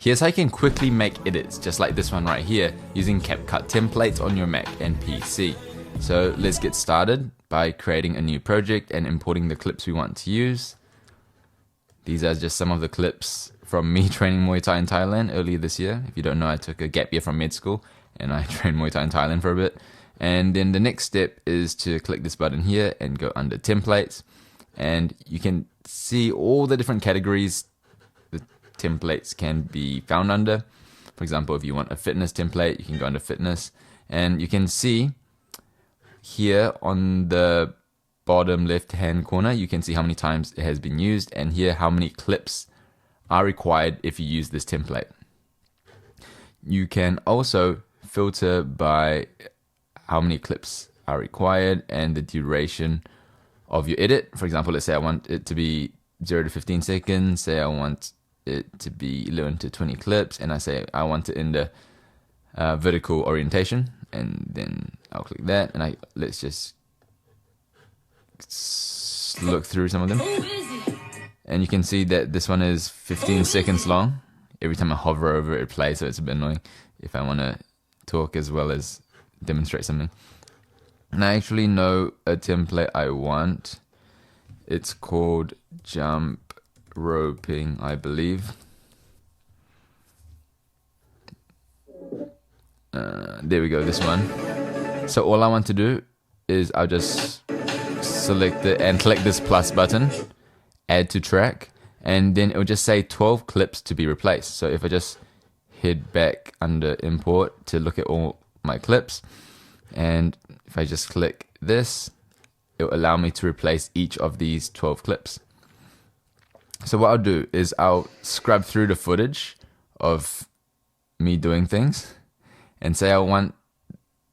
Here's how you can quickly make edits, just like this one right here, using CapCut templates on your Mac and PC. So let's get started by creating a new project and importing the clips we want to use. These are just some of the clips from me training Muay Thai in Thailand earlier this year. If you don't know, I took a gap year from med school and I trained Muay Thai in Thailand for a bit. And then the next step is to click this button here and go under templates. And you can see all the different categories the templates can be found under. For example, if you want a fitness template, you can go under fitness. And you can see here on the bottom left hand corner, you can see how many times it has been used, and here how many clips are required if you use this template. You can also filter by how many clips are required and the duration of your edit. For example, let's say I want it to be 0 to 15 seconds, say I want it to be 11 to 20 clips, and I say I want it in the vertical orientation, and then I'll click that, and let's just look through some of them. And you can see that this one is 15 seconds long. Every time I hover over it plays, so it's a bit annoying if I want to talk as well as demonstrate something. And I actually know a template I want. It's called jump roping, I believe. There we go, this one. So all I want to do is I'll just select it and click this plus button, add to track, and then it will just say 12 clips to be replaced. So if I just head back under import to look at all my clips, and if I just click this, it will allow me to replace each of these 12 clips. So what I'll do is I'll scrub through the footage of me doing things, and say I want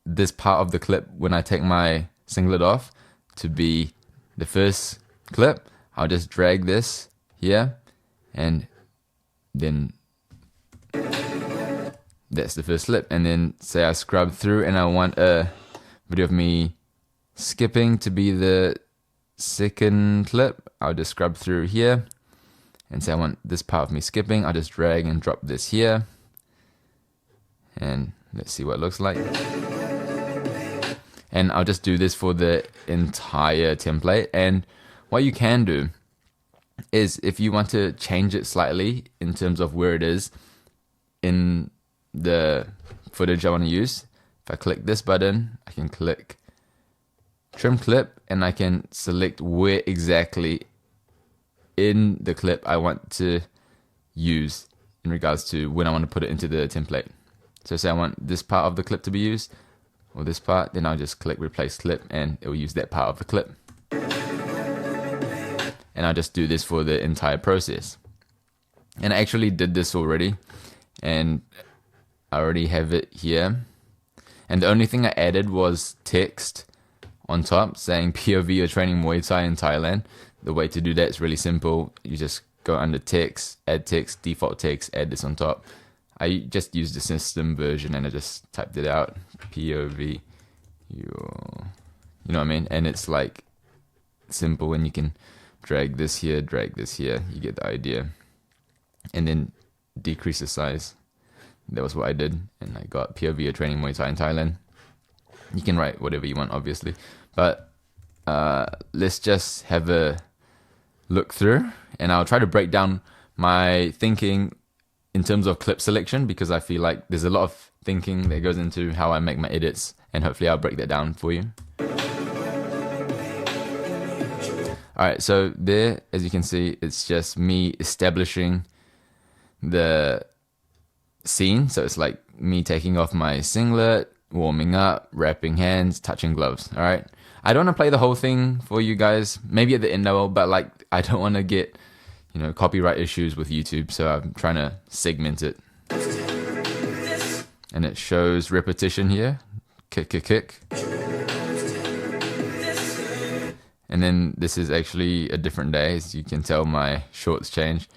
this part of the clip when I take my singlet off to be the first clip. I'll just drag this here, and then that's the first clip. And then say I scrub through and I want a video of me skipping to be the second clip. I'll just scrub through here and say I want this part of me skipping. I'll just drag and drop this here, and let's see what it looks like. And I'll just do this for the entire template. And what you can do is, if you want to change it slightly in terms of where it is in the footage I want to use, if I click this button, I can click trim clip, and I can select where exactly in the clip I want to use in regards to when I want to put it into the template. So say I want this part of the clip to be used, or this part, then I'll just click replace clip, and it will use that part of the clip. And I'll just do this for the entire process. And I actually did this already, and I already have it here. And the only thing I added was text on top saying POV or training Muay Thai in Thailand. The way to do that is really simple. You just go under text, add text, default text, add this on top. I just used the system version and I just typed it out. POV, you know what I mean? And it's like simple, and you can drag this here, you get the idea. And then decrease the size. That was what I did, and I got POV or training Muay Thai in Thailand. You can write whatever you want, obviously, but let's just have a look through, and I'll try to break down my thinking in terms of clip selection, because I feel like there's a lot of thinking that goes into how I make my edits, and hopefully I'll break that down for you. Alright, so there, as you can see, it's just me establishing the scene. So it's like me taking off my singlet, warming up, wrapping hands, touching gloves. Alright, I don't want to play the whole thing for you guys. Maybe at the end I will, but like, I don't want to get, copyright issues with YouTube, so I'm trying to segment it. And it shows repetition here. Kick, kick, kick. And then this is actually a different day. As you can tell, my shorts change.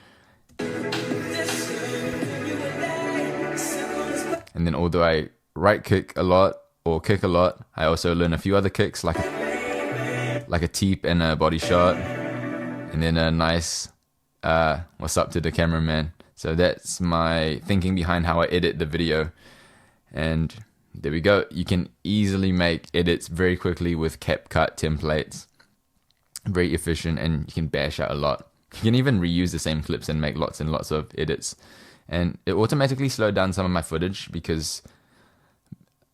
And then although I right kick a lot or kick a lot, I also learn a few other kicks, like a teep and a body shot. And then a nice what's up to the cameraman. So that's my thinking behind how I edit the video. And there we go. You can easily make edits very quickly with CapCut templates. Very efficient, and you can bash out a lot. You can even reuse the same clips and make lots and lots of edits. And it automatically slowed down some of my footage because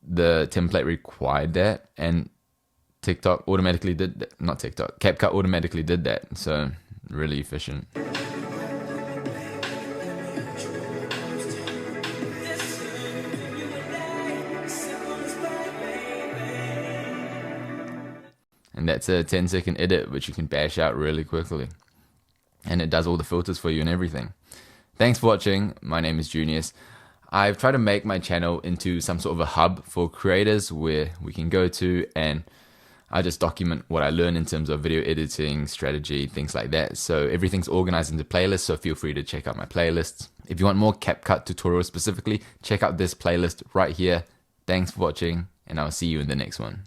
the template required that, and TikTok automatically did that. Not TikTok, CapCut automatically did that. So really efficient. And that's a 10-second edit, which you can bash out really quickly. And it does all the filters for you and everything. Thanks for watching. My name is Junius. I've tried to make my channel into some sort of a hub for creators where we can go to, and I just document what I learn in terms of video editing, strategy, things like that. So everything's organized into playlists, so feel free to check out my playlists. If you want more CapCut tutorials specifically, check out this playlist right here. Thanks for watching, and I'll see you in the next one.